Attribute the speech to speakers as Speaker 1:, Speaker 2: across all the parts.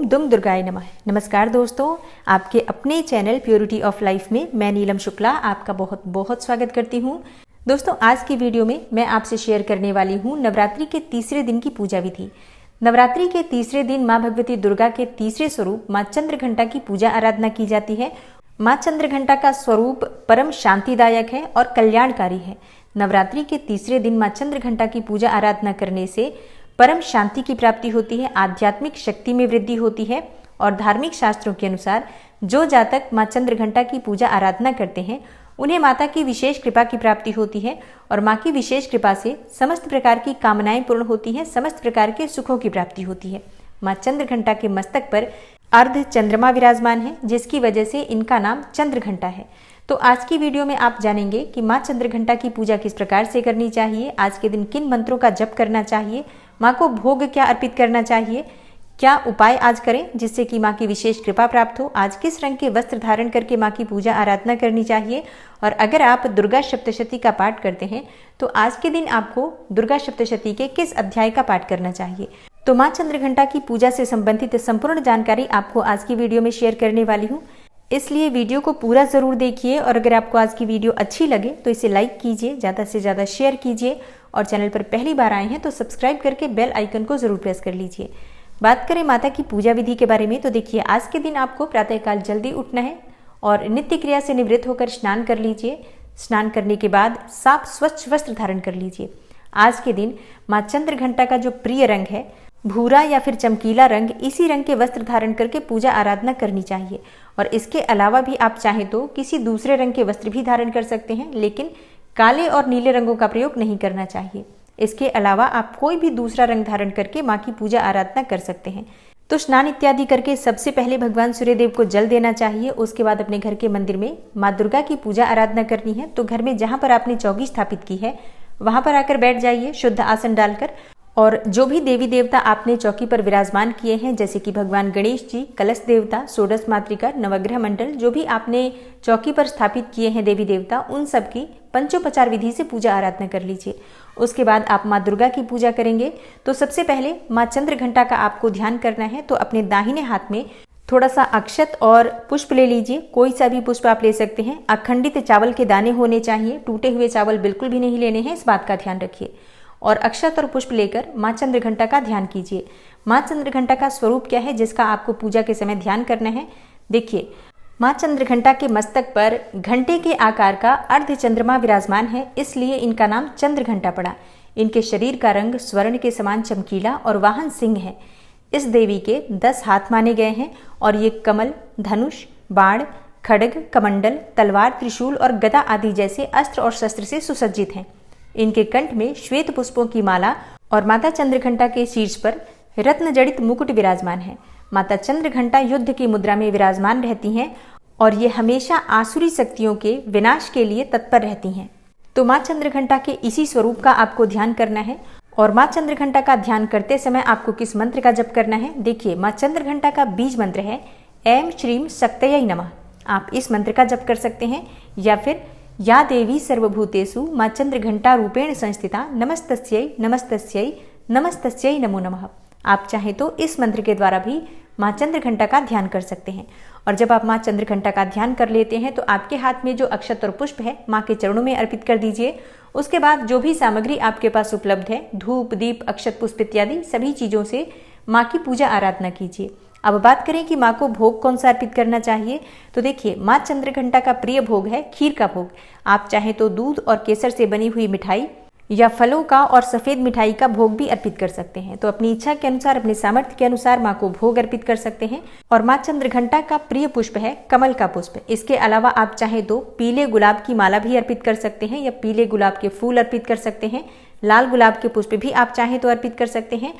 Speaker 1: ओम दुम दुर्गाय नमः। नमस्कार दोस्तों, आपके अपने चैनल प्योरिटी ऑफ लाइफ में मैं नीलम शुक्ला आपका बहुत बहुत स्वागत करती हूँ। दोस्तों, आज की वीडियो में मैं आपसे शेयर करने वाली हूँ नवरात्रि के तीसरे दिन की पूजा विधि। नवरात्रि के तीसरे दिन माँ भगवती दुर्गा के तीसरे स्वरूप माँ चंद्रघंटा की पूजा आराधना की जाती है। माँ चंद्रघंटा का स्वरूप परम शांतिदायक है और कल्याणकारी है। नवरात्रि के तीसरे दिन माँ चंद्रघंटा की पूजा आराधना करने से परम शांति की प्राप्ति होती है, आध्यात्मिक शक्ति में वृद्धि होती है और धार्मिक शास्त्रों के अनुसार जो जातक माँ चंद्रघंटा की पूजा आराधना करते हैं उन्हें माता की विशेष कृपा की प्राप्ति होती है और माँ की विशेष कृपा से समस्त प्रकार की कामनाएं पूर्ण होती हैं, समस्त प्रकार के सुखों की प्राप्ति होती है। माँ चंद्रघंटा के मस्तक पर अर्ध चंद्रमा विराजमान है, जिसकी वजह से इनका नाम चंद्रघंटा है। तो आज की वीडियो में आप जानेंगे कि माँ चंद्रघंटा की पूजा किस प्रकार से करनी चाहिए, आज के दिन किन मंत्रों का जप करना चाहिए, माँ को भोग क्या अर्पित करना चाहिए, क्या उपाय आज करें जिससे कि माँ की विशेष कृपा प्राप्त हो, आज किस रंग के वस्त्र धारण करके माँ की पूजा आराधना करनी चाहिए। और अगर आप दुर्गा सप्तशती का पाठ करते हैं तो आज के दिन आपको दुर्गा सप्तशती के किस अध्याय का पाठ करना चाहिए। तो माँ चंद्रघंटा की पूजा से संबंधित संपूर्ण जानकारी आपको आज की वीडियो में शेयर करने वाली हूँ, इसलिए वीडियो को पूरा ज़रूर देखिए। और अगर आपको आज की वीडियो अच्छी लगे तो इसे लाइक कीजिए, ज़्यादा से ज़्यादा शेयर कीजिए और चैनल पर पहली बार आए हैं तो सब्सक्राइब करके बेल आइकन को ज़रूर प्रेस कर लीजिए। बात करें माता की पूजा विधि के बारे में तो देखिए, आज के दिन आपको प्रातःकाल जल्दी उठना है और नित्य क्रिया से निवृत्त होकर स्नान कर लीजिए। स्नान करने के बाद साफ स्वच्छ वस्त्र धारण कर लीजिए। आज के दिन माँ चंद्रघंटा का जो प्रिय रंग है भूरा या फिर चमकीला रंग, इसी रंग के वस्त्र धारण करके पूजा आराधना करनी चाहिए। और इसके अलावा भी आप चाहें तो किसी दूसरे रंग के वस्त्र भी धारण कर सकते हैं, लेकिन काले और नीले रंगों का प्रयोग नहीं करना चाहिए। इसके अलावा आप कोई भी दूसरा रंग धारण करके माँ की पूजा आराधना कर सकते हैं। तो स्नान इत्यादि करके सबसे पहले भगवान सूर्यदेव को जल देना चाहिए। उसके बाद अपने घर के मंदिर में माँ दुर्गा की पूजा आराधना करनी है। तो घर में जहाँ पर आपने चौकी स्थापित की है वहाँ पर आकर बैठ जाइए शुद्ध आसन डालकर। और जो भी देवी देवता आपने चौकी पर विराजमान किए हैं, जैसे कि भगवान गणेश जी, कलश देवता, षोडश मातृका, नवग्रह मंडल, जो भी आपने चौकी पर स्थापित किए हैं देवी देवता, उन सब की पंचोपचार विधि से पूजा आराधना कर लीजिए। उसके बाद आप माँ दुर्गा की पूजा करेंगे। तो सबसे पहले माँ चंद्रघंटा का आपको ध्यान करना है। तो अपने दाहिने हाथ में थोड़ा सा अक्षत और पुष्प ले लीजिए। कोई सा भी पुष्प आप ले सकते हैं। अखंडित चावल के दाने होने चाहिए, टूटे हुए चावल बिल्कुल भी नहीं लेने हैं, इस बात का ध्यान रखिए। और अक्षत और पुष्प लेकर माँ चंद्रघंटा का ध्यान कीजिए। माँ चंद्रघंटा का स्वरूप क्या है जिसका आपको पूजा के समय ध्यान करना है। देखिए, माँ चंद्रघंटा के मस्तक पर घंटे के आकार का अर्ध चंद्रमा विराजमान है, इसलिए इनका नाम चंद्रघंटा पड़ा। इनके शरीर का रंग स्वर्ण के समान चमकीला और वाहन सिंह है। इस देवी के 10 हाथ माने गए हैं और ये कमल, धनुष, बाण, खड्ग, कमंडल, तलवार, त्रिशूल और गदा आदि जैसे अस्त्र और शस्त्र से सुसज्जित हैं। इनके कंठ में श्वेत पुष्पों की माला और माता चंद्रघंटा के शीर्ष पर रत्न जड़ित मुकुट विराजमान है। माता चंद्रघंटा युद्ध की मुद्रा में विराजमान रहती हैं और ये हमेशा आसुरी शक्तियों के विनाश के लिए तत्पर रहती हैं। तो माँ चंद्रघंटा के इसी स्वरूप का आपको ध्यान करना है। और माँ चंद्रघंटा का ध्यान करते समय आपको किस मंत्र का जप करना है। देखिए, माँ चंद्रघंटा का बीज मंत्र है ऐं श्रीं शक्तये नमः। आप इस मंत्र का जप कर सकते हैं, या फिर या देवी सर्वभूतेषु माँ चंद्रघंटा रूपेण संस्थिता नमस्तस्यै नमस्तस्यै नमस्तस्यै नमो नमः। आप चाहें तो इस मंत्र के द्वारा भी माँ चंद्रघंटा का ध्यान कर सकते हैं। और जब आप माँ चंद्रघंटा का ध्यान कर लेते हैं तो आपके हाथ में जो अक्षत और पुष्प है माँ के चरणों में अर्पित कर दीजिए। उसके बाद जो भी सामग्री आपके पास उपलब्ध है, धूप, दीप, अक्षत, पुष्प इत्यादि सभी चीज़ों से माँ की पूजा आराधना कीजिए। अब बात करें कि माँ को भोग कौन सा अर्पित करना चाहिए। तो देखिए, माँ चंद्रघंटा का प्रिय भोग है खीर का भोग। आप चाहें तो दूध और केसर से बनी हुई मिठाई या फलों का और सफ़ेद मिठाई का भोग भी अर्पित कर सकते हैं। तो अपनी इच्छा के अनुसार, अपने सामर्थ्य के अनुसार माँ को भोग अर्पित कर सकते हैं। और माँ चंद्रघंटा का प्रिय पुष्प है कमल का पुष्प। इसके अलावा आप चाहें तो पीले गुलाब की माला भी अर्पित कर सकते हैं या पीले गुलाब के फूल अर्पित कर सकते हैं। लाल गुलाब के पुष्प भी आप चाहें तो अर्पित कर सकते हैं।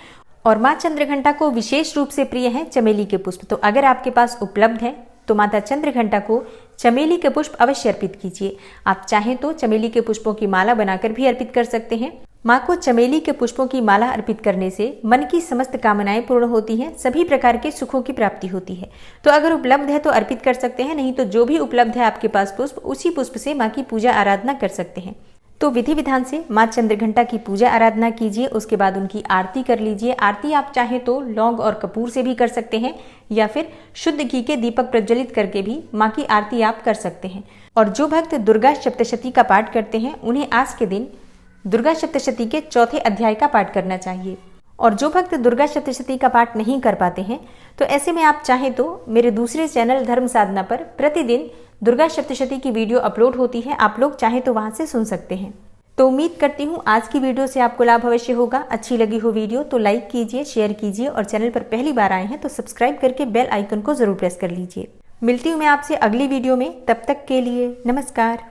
Speaker 1: और माँ चंद्रघंटा को विशेष रूप से प्रिय है चमेली के पुष्प। तो अगर आपके पास उपलब्ध है तो माता चंद्रघंटा को चमेली के पुष्प अवश्य अर्पित कीजिए। आप चाहें तो चमेली के पुष्पों की माला बनाकर भी अर्पित कर सकते हैं। माँ को चमेली के पुष्पों की माला अर्पित करने से मन की समस्त कामनाएं पूर्ण होती हैं, सभी प्रकार के सुखों की प्राप्ति होती है। तो अगर उपलब्ध है तो अर्पित कर सकते हैं, नहीं तो जो भी उपलब्ध है आपके पास पुष्प, उसी पुष्प से माँ की पूजा आराधना कर सकते हैं। तो विधि विधान से माँ चंद्रघंटा की पूजा आराधना कीजिए। उसके बाद उनकी आरती कर लीजिए। आरती आप चाहें तो लौंग और कपूर से भी कर सकते हैं या फिर शुद्ध घी के दीपक प्रज्वलित करके भी माँ की आरती आप कर सकते हैं। और जो भक्त दुर्गा सप्तशती का पाठ करते हैं उन्हें आज के दिन दुर्गा सप्तशती के चौथे अध्याय का पाठ करना चाहिए। और जो भक्त दुर्गा सप्तशती का पाठ नहीं कर पाते हैं तो ऐसे में आप चाहें तो मेरे दूसरे चैनल धर्म साधना पर प्रतिदिन दुर्गा सप्तशती की वीडियो अपलोड होती है, आप लोग चाहें तो वहां से सुन सकते हैं। तो उम्मीद करती हूँ आज की वीडियो से आपको लाभ अवश्य होगा। अच्छी लगी हो वीडियो तो लाइक कीजिए, शेयर कीजिए और चैनल पर पहली बार आए हैं तो सब्सक्राइब करके बेल आइकन को जरूर प्रेस कर लीजिए। मिलती हूँ मैं आपसे अगली वीडियो में, तब तक के लिए नमस्कार।